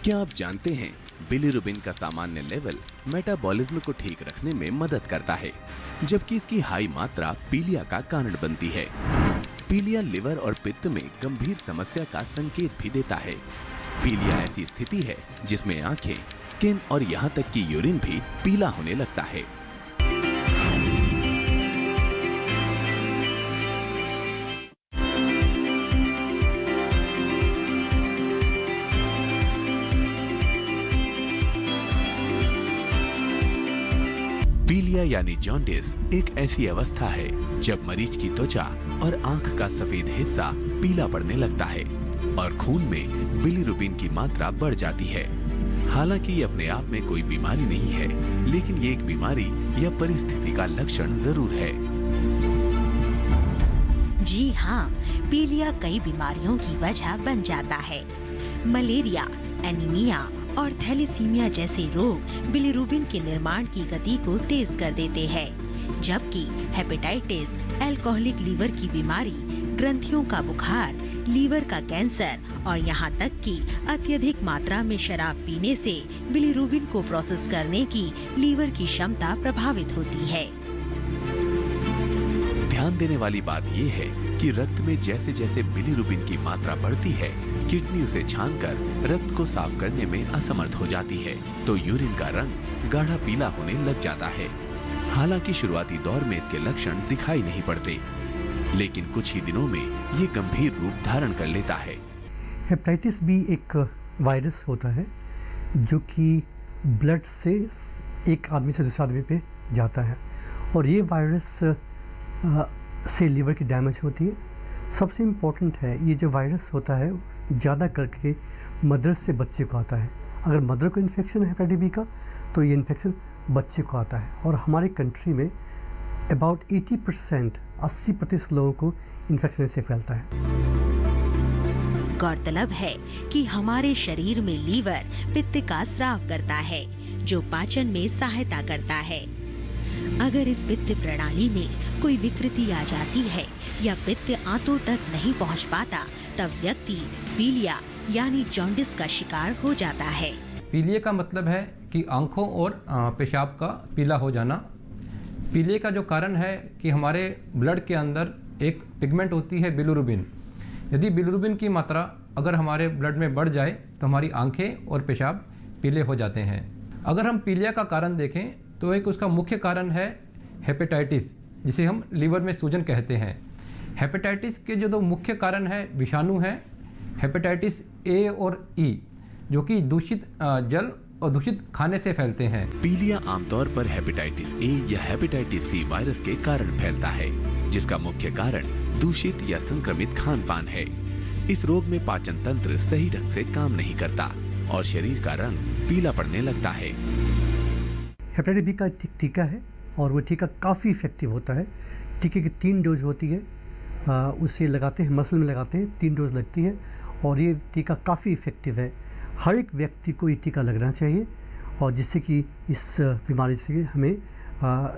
क्या आप जानते हैं बिलीरुबिन का सामान्य लेवल मेटाबॉलिज्म को ठीक रखने में मदद करता है, जबकि इसकी हाई मात्रा पीलिया का कारण बनती है। पीलिया लिवर और पित्त में गंभीर समस्या का संकेत भी देता है। पीलिया ऐसी स्थिति है जिसमें आंखें, स्किन और यहाँ तक कि यूरिन भी पीला होने लगता है। पीलिया यानी जॉन्डिस एक ऐसी अवस्था है जब मरीज की त्वचा और आंख का सफेद हिस्सा पीला पड़ने लगता है और खून में बिलीरुबिन की मात्रा बढ़ जाती है। हालांकि ये अपने आप में कोई बीमारी नहीं है, लेकिन ये एक बीमारी या परिस्थिति का लक्षण जरूर है। जी हाँ, पीलिया कई बीमारियों की वजह बन जाता है। मलेरिया, एनीमिया और थैलेसीमिया जैसे रोग बिलीरुबिन के निर्माण की गति को तेज कर देते हैं, जबकि हेपेटाइटिस, अल्कोहलिक लीवर की बीमारी, ग्रंथियों का बुखार, लीवर का कैंसर और यहाँ तक कि अत्यधिक मात्रा में शराब पीने से बिलीरुबिन को प्रोसेस करने की लीवर की क्षमता प्रभावित होती है। ध्यान देने वाली बात यह है कि रक्त में जैसे जैसे बिलीरुबिन की मात्रा बढ़ती है, किडनी उसे छानकर रक्त को साफ करने में असमर्थ हो जाती है, तो यूरिन का रंग गाढ़ा पीला होने लग जाता है। हालांकि शुरुआती दौर में इसके लक्षण दिखाई नहीं पड़ते, लेकिन कुछ ही दिनों में ये गंभीर रूप धारण कर लेता है। हेपेटाइटिस बी एक वायरस होता है जो कि ब्लड से एक आदमी से दूसरे आदमी पे जाता है, और ये वायरस से लीवर की डैमेज होती है। सबसे इम्पोर्टेंट है, ये जो वायरस होता है ज़्यादा करके मदर से बच्चे को आता है। अगर मदर को इन्फेक्शन है हेपेटाइटिस बी का, तो ये इन्फेक्शन बच्चे को आता है, और हमारे कंट्री में अबाउट 80% लोगों को इन्फेक्शन से फैलता है। गौरतलब है कि हमारे शरीर में लीवर पित्त का स्राव करता है, जो पाचन में सहायता करता है। अगर इस पित्त प्रणाली में कोई विकृति आ जाती है या पित्त आंतों तक नहीं पहुंच पाता, तब व्यक्ति पीलिया यानी जॉन्डिस का शिकार हो जाता है। पीलिया का मतलब है कि आंखों और पेशाब का पीला हो जाना। पीलिया का जो कारण है कि हमारे ब्लड के अंदर एक पिगमेंट होती है बिलीरुबिन। यदि बिलीरुबिन की मात्रा अगर हमारे ब्लड में बढ़ जाए तो हमारी आंखें और पेशाब पीले हो जाते हैं। अगर हम पीलिया का कारण देखें तो एक उसका मुख्य कारण है हेपेटाइटिस, जिसे हम लीवर में सूजन कहते हैं। हेपेटाइटिस के जो दो मुख्य कारण है विषाणु हैं, हेपेटाइटिस ए और ई, जो कि दूषित जल और दूषित खाने से फैलते हैं। पीलिया आमतौर पर हेपेटाइटिस ए या हेपेटाइटिस सी वायरस के कारण फैलता है, जिसका मुख्य कारण दूषित या संक्रमित खान पान है। इस रोग में पाचन तंत्र सही ढंग से काम नहीं करता और शरीर का रंग पीला पड़ने लगता है। हेपेटाइटिस बी का टीका है, और वो टीका काफ़ी इफेक्टिव होता है। टीके की 3 डोज होती है, उसे लगाते हैं, मसल में लगाते हैं, 3 डोज लगती है, और ये टीका काफ़ी इफेक्टिव है। हर एक व्यक्ति को ये टीका लगना चाहिए, और जिससे कि इस बीमारी से हमें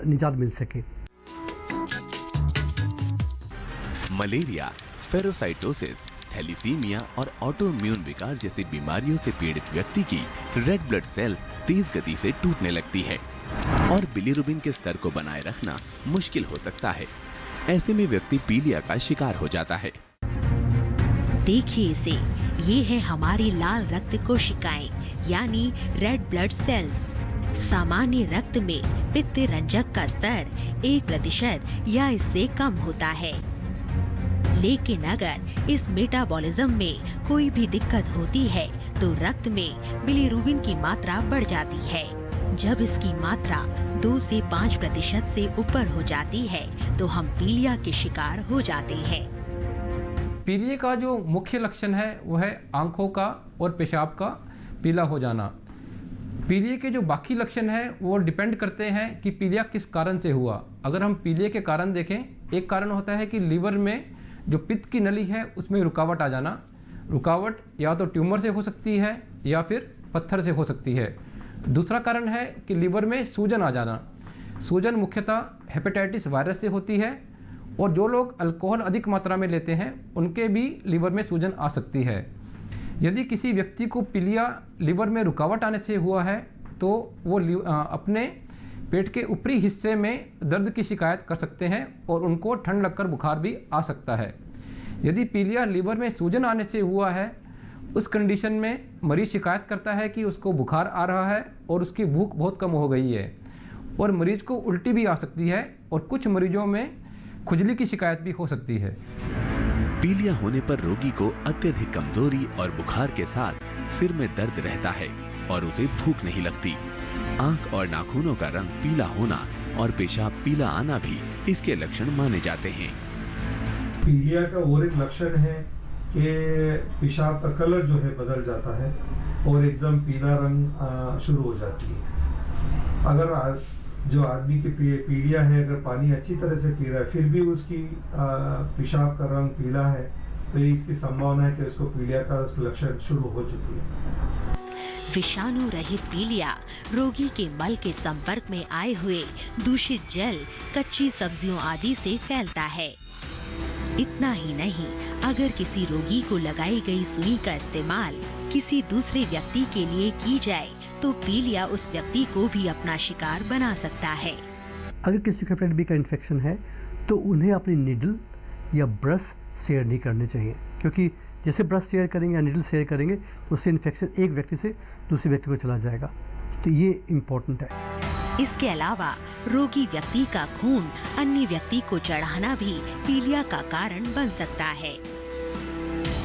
निजात मिल सके। मलेरिया, स्फेरोसाइटोसिस, थैलीसीमिया और ऑटोइम्यून विकार जैसी बीमारियों से पीड़ित व्यक्ति की रेड ब्लड सेल्स तेज गति से टूटने लगती है और बिलीरुबिन के स्तर को बनाए रखना मुश्किल हो सकता है। ऐसे में व्यक्ति पीलिया का शिकार हो जाता है। देखिए इसे, ये है हमारी लाल रक्त कोशिकाएं यानी रेड ब्लड सेल्स। सामान्य रक्त में पित्त रंजक का स्तर 1% या इससे कम होता है, लेकिन अगर इस मेटाबॉलिज्म में कोई भी दिक्कत होती है तो रक्त में बिलीरुबिन की मात्रा बढ़ जाती है। जब इसकी मात्रा 2 से 5% से ऊपर हो जाती है तो हम पीलिया के शिकार हो जाते हैं। पीलिया का जो मुख्य लक्षण है वो है आंखों का और पेशाब का पीला हो जाना। पीलिया के जो बाकी लक्षण है वो डिपेंड करते हैं कि पीलिया किस कारण से हुआ। अगर हम पीलिया के कारण देखें, एक कारण होता है कि लीवर में जो पित्त की नली है उसमें रुकावट आ जाना। रुकावट या तो ट्यूमर से हो सकती है या फिर पत्थर से हो सकती है। दूसरा कारण है कि लीवर में सूजन आ जाना। सूजन मुख्यतः हेपेटाइटिस वायरस से होती है, और जो लोग अल्कोहल अधिक मात्रा में लेते हैं उनके भी लीवर में सूजन आ सकती है। यदि किसी व्यक्ति को पीलिया लीवर में रुकावट आने से हुआ है तो वो अपने पेट के ऊपरी हिस्से में दर्द की शिकायत कर सकते हैं और उनको ठंड लगकर बुखार भी आ सकता है। यदि पीलिया लीवर में सूजन आने से हुआ है, उस कंडीशन में मरीज शिकायत करता है कि उसको बुखार आ रहा है और उसकी भूख बहुत कम हो गई है और मरीज को उल्टी भी आ सकती है और कुछ मरीजों में खुजली की शिकायत भी हो सकती है। पीलिया होने पर रोगी को अत्यधिक कमजोरी और बुखार के साथ सिर में दर्द रहता है और उसे भूख नहीं लगती। आंख और नाखूनों का रंग पीला होना और पेशाब पीला आना भी इसके लक्षण माने जाते हैं। पीलिया का और एक लक्षण है कि पेशाब का कलर जो है बदल जाता है और एकदम पीला रंग शुरू हो जाती है। अगर जो आदमी की पीलिया है, अगर पानी अच्छी तरह से पी रहा है फिर भी उसकी पेशाब का रंग पीला है, तो इसकी संभावना है कि उसको पीलिया का लक्षण शुरू हो चुकी है। विषाणु रहित पीलिया रोगी के मल के संपर्क में आए हुए दूषित जल, कच्ची सब्जियों आदि से फैलता है। इतना ही नहीं, अगर किसी रोगी को लगाई गई सुई का इस्तेमाल किसी दूसरे व्यक्ति के लिए की जाए तो पीलिया उस व्यक्ति को भी अपना शिकार बना सकता है। अगर किसी को हेपेटाइटिस बी का इन्फेक्शन है तो उन्हें अपनी नीडल या ब्रश शेयर नहीं करने चाहिए, क्योंकि जैसे ब्रश शेयर करेंगे या नीडल शेयर करेंगे तो उससे इन्फेक्शन एक व्यक्ति से दूसरे व्यक्ति को चला जाएगा, तो ये इम्पोर्टेंट है। इसके अलावा रोगी व्यक्ति का खून अन्य व्यक्ति को चढ़ाना भी पीलिया का कारण बन सकता है।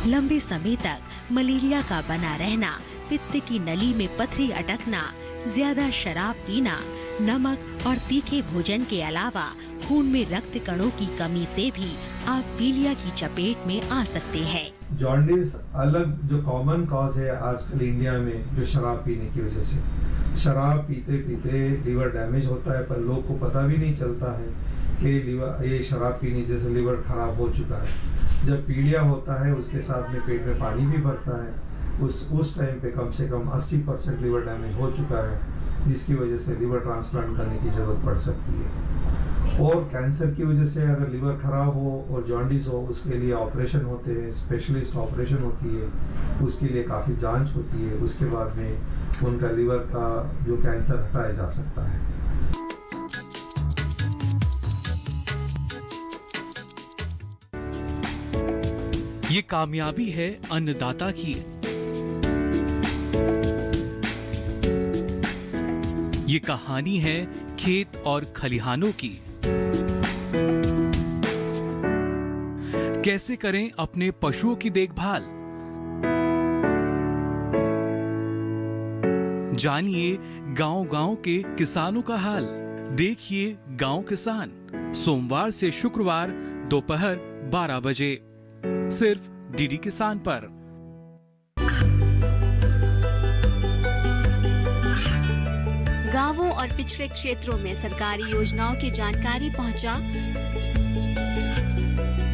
लंबे समय तक मलेरिया का बना रहना, पित्त की नली में पथरी अटकना, ज्यादा शराब पीना, नमक और तीखे भोजन के अलावा खून में रक्त कणों की कमी से भी आप पीलिया की चपेट में आ सकते हैं। जॉन्डिस अलग जो कॉमन कॉज है आजकल इंडिया में, जो शराब पीने की वजह से। शराब पीते पीते लीवर डैमेज होता है, पर लोग को पता भी नहीं चलता है कि लीवर ये शराब पीने जैसे लीवर खराब हो चुका है। जब पीलिया होता है उसके साथ में पेट में पानी भी भरता है, उस टाइम पे कम से कम 80% लीवर डैमेज हो चुका है, जिसकी वजह से लीवर ट्रांसप्लांट करने की जरूरत पड़ सकती है। और कैंसर की वजह से अगर लीवर खराब हो और जॉन्डिस हो, उसके लिए ऑपरेशन होते हैं, स्पेशलिस्ट ऑपरेशन होती है, उसके लिए काफ़ी जांच होती है, उसके बाद में उनका लीवर का जो कैंसर हटाया जा सकता है। ये कामयाबी है अन्नदाता की। ये कहानी है खेत और खलिहानों की। कैसे करें अपने पशुओं की देखभाल, जानिए गांव-गांव के किसानों का हाल। देखिए गांव किसान, सोमवार से शुक्रवार दोपहर 12 बजे सिर्फ डीडी किसान पर। गांवों और पिछड़े क्षेत्रों में सरकारी योजनाओं की जानकारी पहुंचा।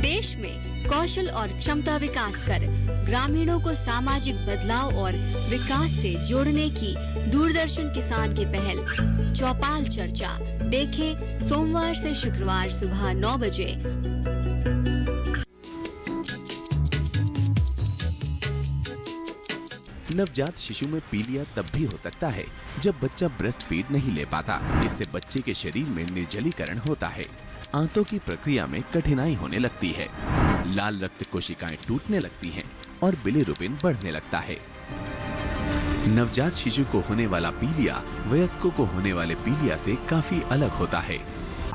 देश में कौशल और क्षमता विकास कर ग्रामीणों को सामाजिक बदलाव और विकास से जोड़ने की दूरदर्शन किसान की पहल चौपाल चर्चा देखें सोमवार से शुक्रवार सुबह 9 बजे। नवजात शिशु में पीलिया तब भी हो सकता है जब बच्चा ब्रेस्ट फीड नहीं ले पाता। इससे बच्चे के शरीर में निर्जलीकरण होता है, आंतों की प्रक्रिया में कठिनाई होने लगती है, लाल रक्त कोशिकाएं टूटने लगती हैं और बिलिरुबिन बढ़ने लगता है। नवजात शिशु को होने वाला पीलिया वयस्कों को होने वाले पीलिया से काफी अलग होता है।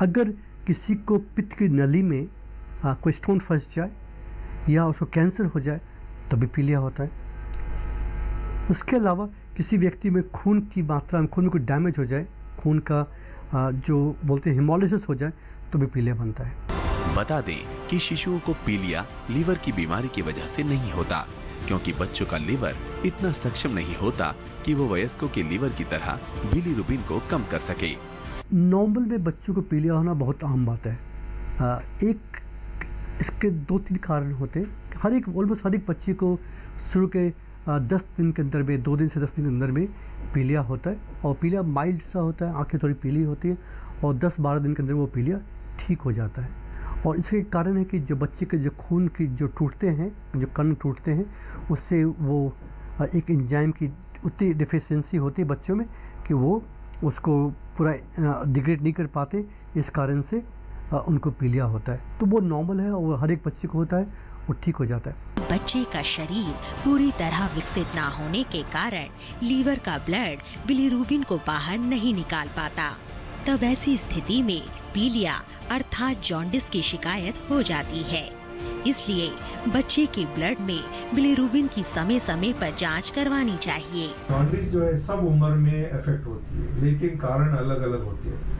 अगर किसी को पित्त की नली में कोई स्टोन फंस जाए या उसको कैंसर हो जाए तो भी पीलिया होता है। उसके अलावा किसी व्यक्ति में खून की मात्रा में, खून में कोई डैमेज हो जाए, खून का जो बोलते हैं हेमोलिसिस हो जाए तो भी पीलिया बनता है। बता दें कि शिशुओं को पीलिया लीवर की बीमारी की वजह से नहीं होता, क्योंकि बच्चों का लीवर इतना सक्षम नहीं होता कि वो वयस्कों के लीवर की तरह बिलिरुबिन को कम कर सके। नॉर्मल में बच्चों को पीलिया होना बहुत आम बात है। एक इसके 2-3 कारण होते हैं। ऑलमोस्ट हर एक बच्चे को शुरू के 10 दिन के अंदर में, 2 दिन से 10 दिन के अंदर में पीलिया होता है, और पीलिया माइल्ड सा होता है, आंखें थोड़ी पीली होती है, और 10-12 दिन के अंदर वो पीलिया ठीक हो जाता है। और इसके कारण है कि जो बच्चे के जो खून की जो टूटते हैं, जो कण टूटते हैं, उससे वो एक एंजाइम की उतनी डिफिशिएंसी होती है बच्चों में कि वो उसको पूरा डिग्रेड नहीं कर पाते। इस कारण से उनको पीलिया होता है। तो वो नॉर्मल है और हर एक बच्चे को होता है, वो ठीक हो जाता है। बच्चे का शरीर पूरी तरह विकसित ना होने के कारण लीवर का ब्लड बिलीरुबिन को बाहर नहीं निकाल पाता। तब ऐसी स्थिति में पीलिया अर्थात जॉन्डिस की शिकायत हो जाती है। इसलिए बच्चे के ब्लड में बिलीरुबिन की समय समय पर जांच करवानी चाहिए। जॉन्डिस जो है सब उम्र में इफेक्ट होती है, लेकिन कारण अलग अलग होते हैं।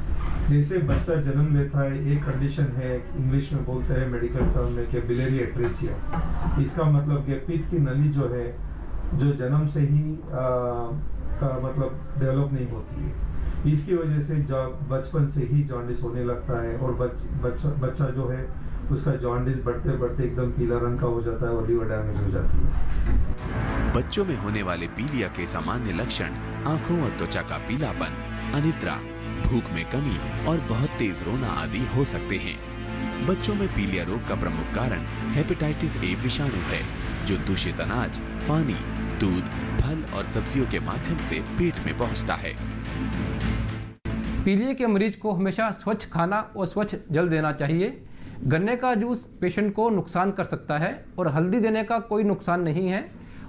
जैसे बच्चा जन्म लेता है, एक कंडीशन है, इंग्लिश में बोलते हैं मेडिकल टर्म में कि बिलियरी एट्रेसिया। इसका मतलब कि पित्त की नली जो है, जो जन्म से ही मतलब डेवलप नहीं होती है। इसकी वजह से बचपन से ही जॉन्डिस होने लगता है और बच्चा जो है उसका जॉन्डिस बढ़ते बढ़ते एकदम पीला रंग का हो जाता है और लीवर डैमेज हो जाती है। बच्चों में होने वाले पीलिया के सामान्य लक्षण आंखों और त्वचा का पीलापन, अनिद्रा, भूख में कमी और बहुत तेज रोना आदि हो सकते हैं। बच्चों में पीलिया रोग का प्रमुख कारण हेपेटाइटिस ए विषाणु है, जो दूषित अनाज, पानी, दूध, फल और सब्जियों के माध्यम से पेट में पहुंचता है। पीलिया के मरीज को हमेशा स्वच्छ खाना और स्वच्छ जल देना चाहिए। गन्ने का जूस पेशेंट को नुकसान कर सकता है और हल्दी देने का कोई नुकसान नहीं है,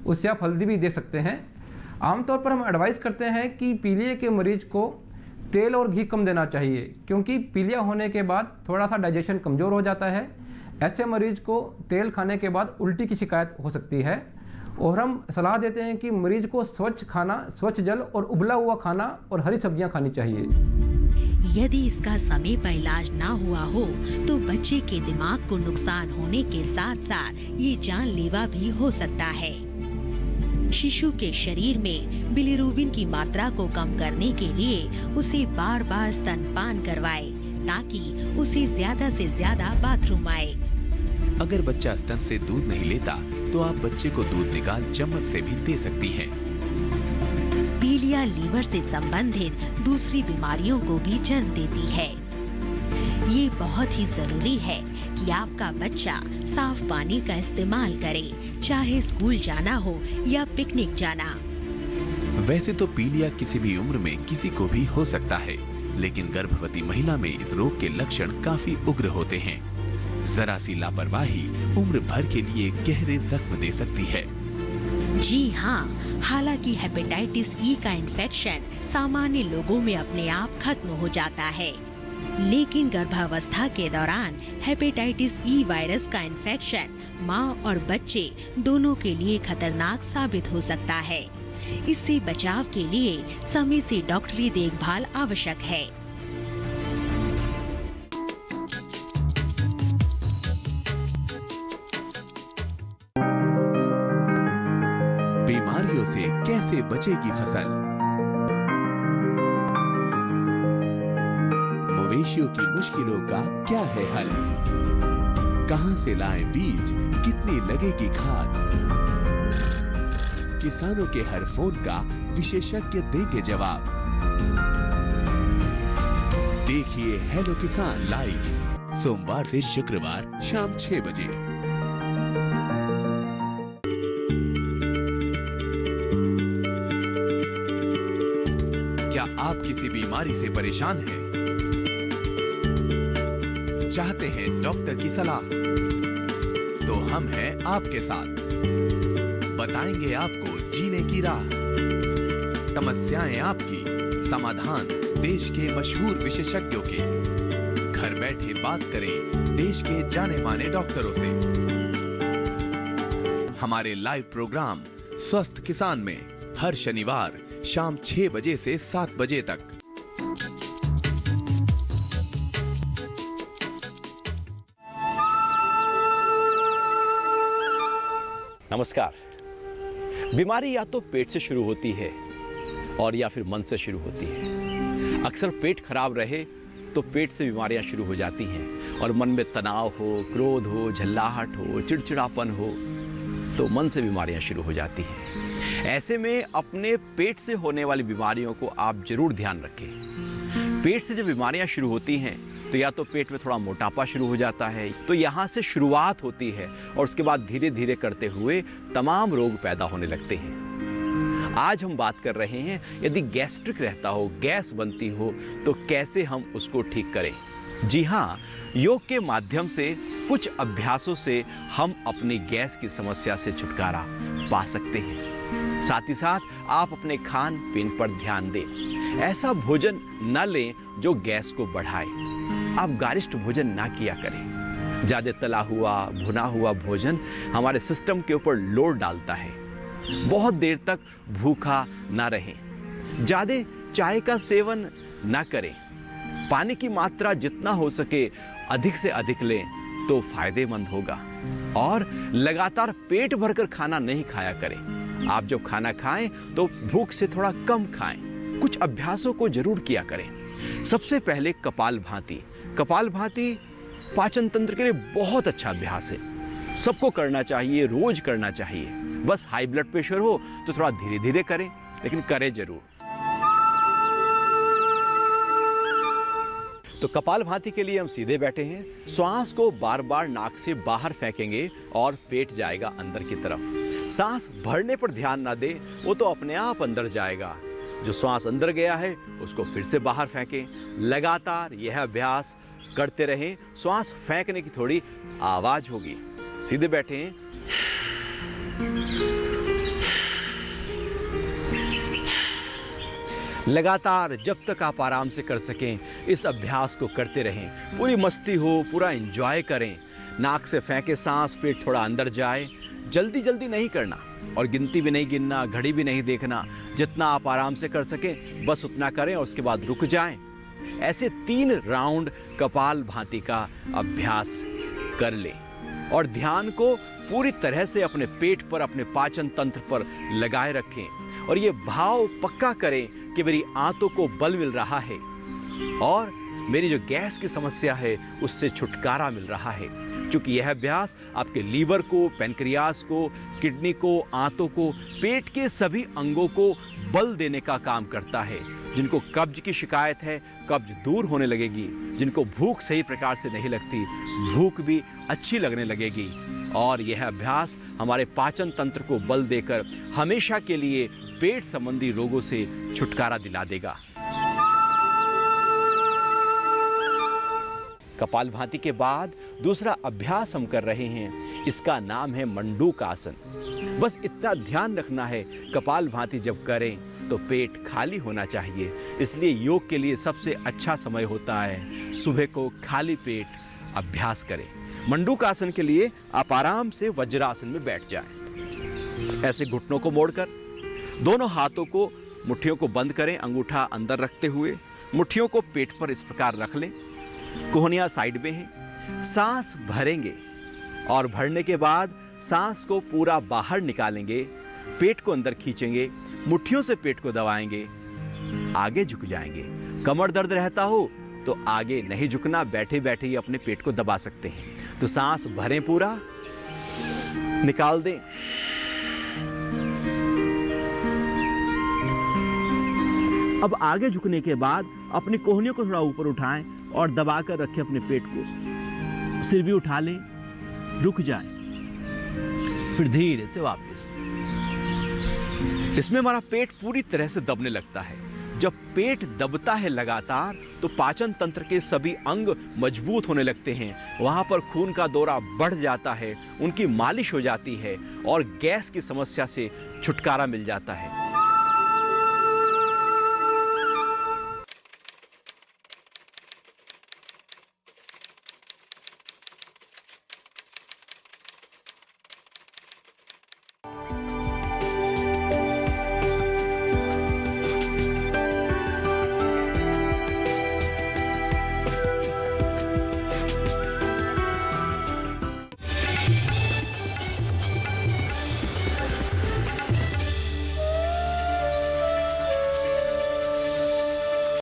उससे आप हल्दी भी दे सकते हैं। आमतौर पर हम एडवाइस करते हैं कि पीलिया के मरीज को तेल और घी कम देना चाहिए, क्योंकि पीलिया होने के बाद थोड़ा सा डाइजेशन कमज़ोर हो जाता है। ऐसे मरीज को तेल खाने के बाद उल्टी की शिकायत हो सकती है और हम सलाह देते हैं कि मरीज को स्वच्छ खाना, स्वच्छ जल और उबला हुआ खाना और हरी सब्जियां खानी चाहिए। यदि इसका समय पर इलाज ना हुआ हो तो बच्चे के दिमाग को नुकसान होने के साथ साथ ये जानलेवा भी हो सकता है। शिशु के शरीर में बिलीरुबिन की मात्रा को कम करने के लिए उसे बार बार स्तनपान करवाएं, ताकि उसे ज्यादा से ज्यादा बाथरूम आए। अगर बच्चा स्तन से दूध नहीं लेता तो आप बच्चे को दूध निकाल चम्मच से भी दे सकती हैं। पीलिया लीवर से संबंधित दूसरी बीमारियों को भी जन्म देती है। ये बहुत ही जरूरी है कि आपका बच्चा साफ पानी का इस्तेमाल करे, चाहे स्कूल जाना हो या पिकनिक जाना। वैसे तो पीलिया किसी भी उम्र में किसी को भी हो सकता है, लेकिन गर्भवती महिला में इस रोग के लक्षण काफी उग्र होते हैं। जरा सी लापरवाही उम्र भर के लिए गहरे जख्म दे सकती है। जी हाँ, हालांकि हेपेटाइटिस ई का इन्फेक्शन सामान्य लोगों में अपने आप खत्म हो जाता है, लेकिन गर्भावस्था के दौरान हेपेटाइटिस ई वायरस का इन्फेक्शन माँ और बच्चे दोनों के लिए खतरनाक साबित हो सकता है। इससे बचाव के लिए समय से डॉक्टरी देखभाल आवश्यक है। बीमारियों से कैसे बचेगी फसल? मवेशियों की मुश्किलों का क्या है हल? कहां से लाएं बीज, कितनी लगेगी खाद? किसानों के हर फोन का विशेषज्ञ देंगे जवाब। देखिए हेलो किसान लाइव, सोमवार से शुक्रवार शाम 6 बजे। क्या आप किसी बीमारी से परेशान हैं? चाहते हैं डॉक्टर की सलाह? तो हम हैं आपके साथ, बताएंगे आपको जीने की राह। समस्याएं आपकी, समाधान देश के मशहूर विशेषज्ञों के। घर बैठे बात करें देश के जाने माने डॉक्टरों से। हमारे लाइव प्रोग्राम स्वस्थ किसान में हर शनिवार शाम 6 बजे से 7 बजे तक। नमस्कार। बीमारी या तो पेट से शुरू होती है और या फिर मन से शुरू होती है। अक्सर पेट खराब रहे तो पेट से बीमारियां शुरू हो जाती हैं और मन में तनाव हो, क्रोध हो, झल्लाहट हो, चिड़चिड़ापन हो तो मन से बीमारियां शुरू हो जाती हैं। ऐसे में अपने पेट से होने वाली बीमारियों को आप जरूर ध्यान रखें। पेट से जब बीमारियां शुरू होती हैं तो या तो पेट में थोड़ा मोटापा शुरू हो जाता है, तो यहाँ से शुरुआत होती है और उसके बाद धीरे धीरे करते हुए तमाम रोग पैदा होने लगते हैं। आज हम बात कर रहे हैं यदि गैस्ट्रिक रहता हो, गैस बनती हो, तो कैसे हम उसको ठीक करें। जी हाँ, योग के माध्यम से कुछ अभ्यासों से हम अपनी गैस की समस्या से छुटकारा पा सकते हैं। साथ ही साथ आप अपने खान पीन पर ध्यान दें। ऐसा भोजन न लें जो गैस को बढ़ाए। आप गारिष्ठ भोजन ना किया करें। ज़्यादा तला हुआ, भुना हुआ भोजन हमारे सिस्टम के ऊपर लोड डालता है। बहुत देर तक भूखा ना रहें। ज़्यादा चाय का सेवन ना करें। पानी की मात्रा जितना हो सके अधिक से अधिक लें तो फायदेमंद होगा। और लगातार पेट भरकर खाना नहीं खाया करें। आप जब खाना खाएं तो भूख से थोड़ा कम खाएं। कुछ अभ्यासों को जरूर किया करें। सबसे पहले कपालभाति। कपालभाति पाचन तंत्र के लिए बहुत अच्छा अभ्यास है। सबको करना चाहिए, रोज करना चाहिए। बस हाई ब्लड प्रेशर हो तो थोड़ा धीरे धीरे करें, लेकिन करें जरूर। तो कपालभाति के लिए हम सीधे बैठे हैं। श्वास को बार बार नाक से बाहर फेंकेंगे और पेट जाएगा अंदर की तरफ। सांस भरने पर ध्यान ना दें, वो तो अपने आप अंदर जाएगा। जो श्वास अंदर गया है उसको फिर से बाहर फेंकें। लगातार यह अभ्यास करते रहें। श्वास फेंकने की थोड़ी आवाज होगी। सीधे बैठे हैं। लगातार जब तक आप आराम से कर सकें इस अभ्यास को करते रहें। पूरी मस्ती हो, पूरा एंजॉय करें। नाक से फेंके सांस, पेट थोड़ा अंदर जाए। जल्दी जल्दी नहीं करना और गिनती भी नहीं गिनना, घड़ी भी नहीं देखना। जितना आप आराम से कर सकें बस उतना करें और उसके बाद रुक जाएं। ऐसे 3 राउंड कपालभाति का अभ्यास कर लें और ध्यान को पूरी तरह से अपने पेट पर, अपने पाचन तंत्र पर लगाए रखें और ये भाव पक्का करें कि मेरी आंतों को बल मिल रहा है और मेरी जो गैस की समस्या है उससे छुटकारा मिल रहा है। क्योंकि यह अभ्यास आपके लीवर को, पैनक्रियास को, किडनी को, आंतों को, पेट के सभी अंगों को बल देने का काम करता है। जिनको कब्ज की शिकायत है, कब्ज दूर होने लगेगी। जिनको भूख सही प्रकार से नहीं लगती, भूख भी अच्छी लगने लगेगी। और यह अभ्यास हमारे पाचन तंत्र को बल देकर हमेशा के लिए पेट संबंधी रोगों से छुटकारा दिला देगा। कपालभाति के बाद दूसरा अभ्यास हम कर रहे हैं। इसका नाम है मंडूकासन। बस इतना ध्यान रखना है, कपालभाति जब करें तो पेट खाली होना चाहिए। इसलिए योग के लिए सबसे अच्छा समय होता है सुबह को खाली पेट अभ्यास करें। मंडूकासन के लिए आप आराम से वज्रासन में बैठ जाएं। ऐसे घुटनों को मोड़कर दोनों हाथों को, मुट्ठियों को बंद करें, अंगूठा अंदर रखते हुए मुट्ठियों को पेट पर इस प्रकार रख लें। कोहनियां साइड में हैं। सांस भरेंगे और भरने के बाद सांस को पूरा बाहर निकालेंगे। पेट को अंदर खींचेंगे, मुट्ठियों से पेट को दबाएंगे, आगे झुक जाएंगे। कमर दर्द रहता हो तो आगे नहीं झुकना, बैठे बैठे ही अपने पेट को दबा सकते हैं। तो सांस भरें, पूरा निकाल दें। अब आगे झुकने के बाद अपनी कोहनियों को थोड़ा ऊपर उठाएं और दबाकर रखें अपने पेट को। सिर भी उठा लें, रुक जाएं, फिर धीरे से वापस। इसमें हमारा पेट पूरी तरह से दबने लगता है। जब पेट दबता है लगातार तो पाचन तंत्र के सभी अंग मजबूत होने लगते हैं। वहां पर खून का दौरा बढ़ जाता है, उनकी मालिश हो जाती है और गैस की समस्या से छुटकारा मिल जाता है।